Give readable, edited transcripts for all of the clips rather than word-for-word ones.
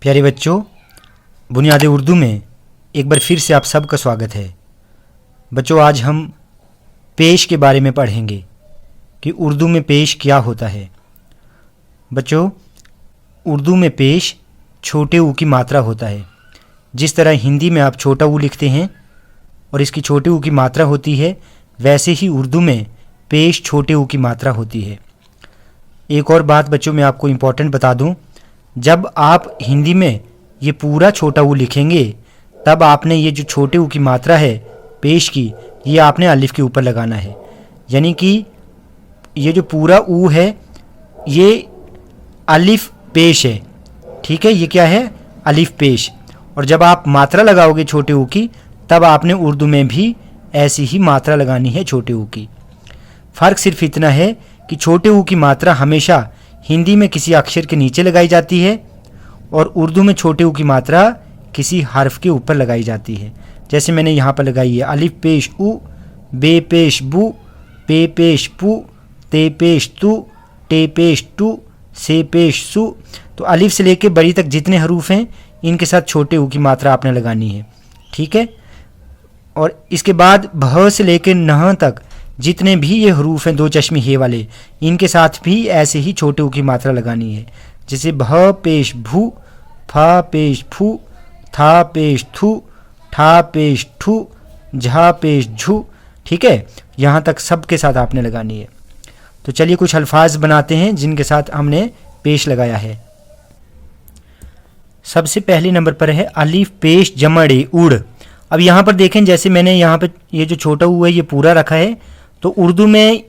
प्यारे बच्चों, बुनियादी उर्दू में एक बार फिर से आप सबका स्वागत है। बच्चों, आज हम पेश के बारे में पढ़ेंगे कि उर्दू में पेश क्या होता है। बच्चों, उर्दू में पेश छोटे ऊ की मात्रा होता है। जिस तरह हिंदी में आप छोटा ऊ लिखते हैं और इसकी छोटे ऊ की मात्रा होती है, वैसे ही उर्दू में पेश छोटे ऊ की मात्रा होती है। एक और बात बच्चों मैं आपको इम्पोर्टेंट बता दूं, जब आप हिंदी में ये पूरा छोटा ऊ लिखेंगे तब आपने ये जो छोटे ऊ की मात्रा है पेश की, ये आपने अलिफ के ऊपर लगाना है। यानी कि ये जो पूरा ऊ है ये अलिफ पेश है। ठीक है, ये क्या है? अलिफ पेश। और जब आप मात्रा लगाओगे छोटे ऊ की, तब आपने उर्दू में भी ऐसी ही मात्रा लगानी है छोटे ऊ की। फ़र्क सिर्फ इतना है कि छोटे ऊ की मात्रा हमेशा हिंदी में किसी अक्षर के नीचे लगाई जाती है और उर्दू में छोटे ऊ की मात्रा किसी हर्फ के ऊपर लगाई जाती है। जैसे मैंने यहाँ पर लगाई है अलिफ पेश उ, बे पेश बु, पे पेश पु, ते पेश तु, टे पेश टू, से पेश सु। तो अलिफ से लेके बड़ी तक जितने हरूफ हैं इनके साथ छोटे ऊ की मात्रा आपने लगानी है। ठीक है, और इसके बाद भ से लेके नह तक जितने भी ये हरूफ हैं दो चश्मे हे वाले, इनके साथ भी ऐसे ही छोटे ऊ की मात्रा लगानी है। जैसे भ पेश भू, फा पेश फू, था पेश थू, ठा पेश ठू, झा पेश झू। ठीक है, यहाँ तक सब के साथ आपने लगानी है। तो चलिए कुछ अल्फाज बनाते हैं जिनके साथ हमने पेश लगाया है। सबसे पहले नंबर पर है अलिफ पेश जमड़े उड़। अब यहाँ पर देखें, जैसे मैंने यहाँ पर ये जो छोटा ऊ है ये पूरा रखा है, तो उर्दू में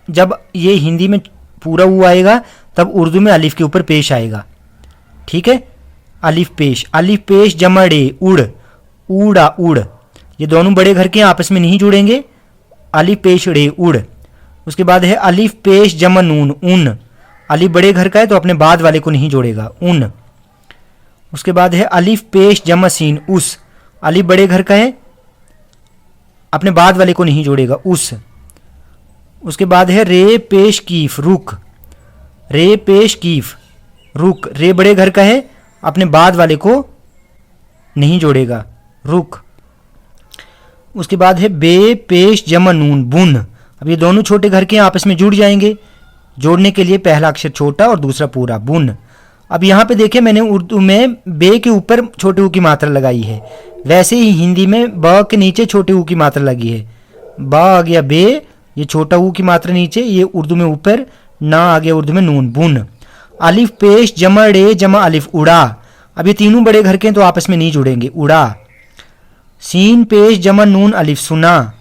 जब ये हिंदी में पूरा ऊ आएगा तब उर्दू में अलिफ के ऊपर पेश आएगा। ठीक है, अलिफ पेश जमड़े उड़, ऊड़ा उड़। ये दोनों बड़े घर के आपस में नहीं जुड़ेंगे, अलिफ पेश ड़े उड़। उसके बाद है अलिफ पेश जमा नून उन। अलिफ बड़े घर का है तो अपने बाद वाले को नहीं जोड़ेगा, उन। उसके बाद है अलिफ पेश जमा सीन उस। अलिफ बड़े घर का है, अपने बाद वाले को नहीं जोड़ेगा, उस। उसके बाद है रे पेश कीफ रुक। रे पेश कीफ रुक। रे बड़े घर का है, अपने बाद वाले को नहीं जोड़ेगा, रुक। उसके बाद है बे पेश जमा नून बुन। अब ये दोनों छोटे घर के आपस में जुड़ जाएंगे। जोड़ने के लिए पहला अक्षर छोटा और दूसरा पूरा, बुन। अब यहाँ पे देखिए, मैंने उर्दू में बे के ऊपर छोटे ऊ की मात्रा लगाई है, वैसे ही हिंदी में ब के नीचे छोटे ऊ की मात्रा लगी है। ब आ गया बे, ये छोटा ऊ की मात्रा नीचे, ये उर्दू में ऊपर, ना आ गया उर्दू में नून, बुन। अलिफ पेश जमा रे जमा अलिफ उड़ा। अब ये तीनों बड़े घर के हैं तो आपस में नहीं जुड़ेंगे, उड़ा। सीन पेश जमा नून अलिफ सुना,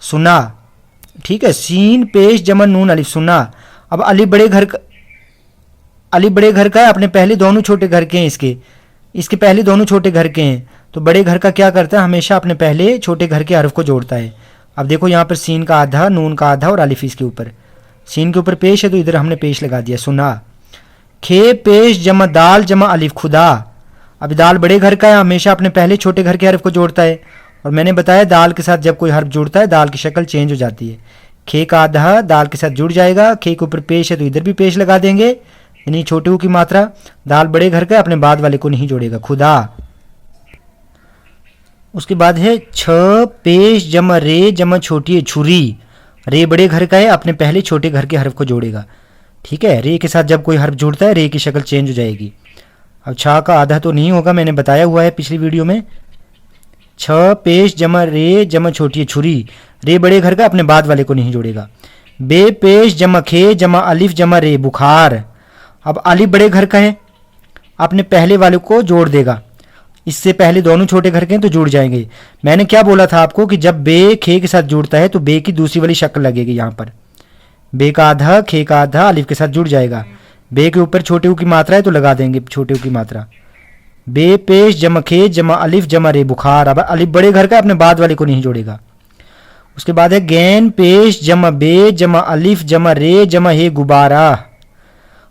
सुना। ठीक है, सीन पेश जमा नून अलिफ सुना। अब अलिफ बड़े घर का है, अपने पहले दोनों छोटे घर के हैं, इसके पहले दोनों छोटे घर के हैं। तो बड़े घर का क्या करता है, हमेशा अपने पहले छोटे घर के हर्फ को जोड़ता है। अब देखो यहाँ पर सीन का आधा, नून का आधा और अलिफ इसके ऊपर। सीन के ऊपर पेश है तो इधर हमने पेश लगा दिया, सुना। खे पेश जमा दाल जमा अलिफ खुदा। अब दाल बड़े घर का है, हमेशा अपने पहले छोटे घर के हर्फ को जोड़ता है। और मैंने बताया दाल के साथ जब कोई हर्फ जुड़ता है दाल की शक्ल चेंज हो जाती है। खे का आधा दाल के साथ जुड़ जाएगा, खे के ऊपर पेश है तो इधर भी पेश लगा देंगे, यानी छोटे ऊ की मात्रा। दाल बड़े घर का है, अपने बाद वाले को नहीं जोड़ेगा, खुदा। उसके बाद है छ पेश जमा रे जमा छोटी छुरी। रे बड़े घर का है, अपने पहले छोटे घर के हर्फ को जोड़ेगा। ठीक है, रे के साथ जब कोई हर्फ जुड़ता है रे की शक्ल चेंज हो जाएगी। अब छा का आधा तो नहीं होगा, मैंने बताया हुआ है पिछली वीडियो में। छ पेश जमा रे जमा छोटी छुरी। रे बड़े घर का, अपने बाद वाले को नहीं जोड़ेगा। बे पेश जमा खे जमा अलिफ जमा रे बुखार। अब अलिफ बड़े घर का है, अपने पहले वाले को जोड़ देगा। इससे पहले दोनों छोटे घर के हैं तो जुड़ जाएंगे। मैंने क्या बोला था आपको कि जब बे खे के साथ जुड़ता है तो बे की दूसरी वाली शक्ल लगेगी। यहाँ पर बे का आधा, खे का आधा अलिफ के साथ जुड़ जाएगा। बे के ऊपर छोटे ऊ की मात्रा है तो लगा देंगे छोटे ऊ की मात्रा। बे पेश जमा खे जमा अलिफ जमा रे बुखार। अब अलिफ बड़े घर का, अपने बाद वाले को नहीं जोड़ेगा। उसके बाद है गैन पेश जमा बे जमा अलिफ जमा रे जमा हे गुब्बारा।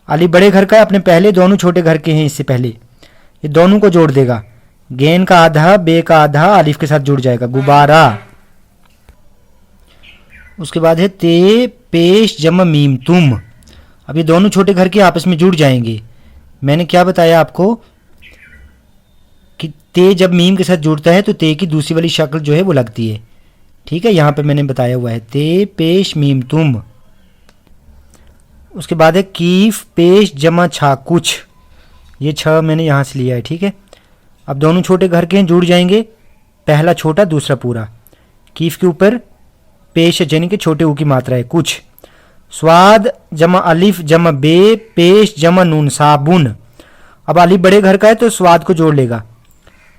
अलिफ बड़े घर का है, अपने पहले दोनों छोटे घर के हैं, इससे पहले ये दोनों को जोड़ देगा। गैन का आधा, बे का आधा अलिफ के साथ जुड़ जाएगा, गुब्बारा। उसके बाद है ते पेश जमा मीम तुम। अब ये दोनों छोटे घर के आपस में जुड़ जाएंगे। मैंने क्या बताया आपको कि ते जब मीम के साथ जुड़ता है तो ते की दूसरी वाली शक्ल जो है वो लगती है। ठीक है, यहाँ पे मैंने बताया हुआ है ते पेश मीम तुम। उसके बाद है कीफ पेश जमा छा कुछ, ये छ मैंने यहाँ से लिया है। ठीक है, अब दोनों छोटे घर के हैं, जुड़ जाएंगे, पहला छोटा दूसरा पूरा। कीफ के ऊपर पेश यानी कि छोटे ऊ की मात्रा है कुछ। स्वाद जमा अलिफ जमा बे पेश जमा नून साबुन। अब अलिफ बड़े घर का है तो स्वाद को जोड़ लेगा,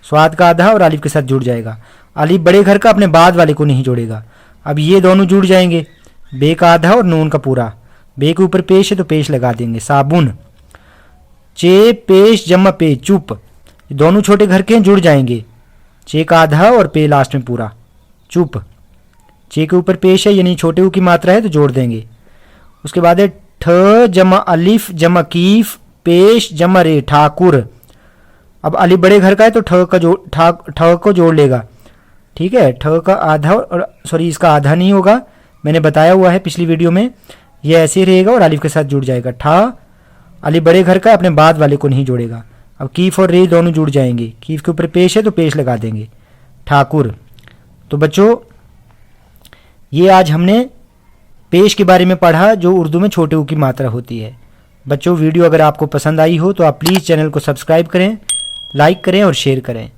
स्वाद का आधा और अलिफ के साथ जुड़ जाएगा। अलिफ बड़े घर का अपने बाद वाले को नहीं जोड़ेगा। अब ये दोनों जुड़ जाएंगे, बे का आधा और नून का पूरा। बे के ऊपर पेश है तो पेश लगा देंगे साबुन। चे पेश जमा पे चुप, दोनों छोटे घर के जुड़ जाएंगे, चे का आधा और पे लास्ट में पूरा चुप। चे के ऊपर पेश है यानी छोटे ऊ की मात्रा है तो जोड़ देंगे। उसके बाद है ठ जमा अलिफ जमा कीफ पेश जमा रे ठाकुर। अब अलिफ बड़े घर का है तो ठ को जोड़ लेगा। ठीक है, ठ का आधा और सॉरी इसका आधा नहीं होगा, मैंने बताया हुआ है पिछली वीडियो में, ये ऐसे ही रहेगा और अलिफ के साथ जुड़ जाएगा। ठा अलिफ बड़े घर का अपने बाद वाले को नहीं जोड़ेगा। अब कीफ और रे दोनों जुड़ जाएंगे, कीफ के ऊपर पेश है तो पेश लगा देंगे ठाकुर। तो बच्चों ये आज हमने पेश के बारे में पढ़ा जो उर्दू में छोटे ऊ की मात्रा होती है। बच्चों वीडियो अगर आपको पसंद आई हो तो आप प्लीज़ चैनल को सब्सक्राइब करें, लाइक करें और शेयर करें।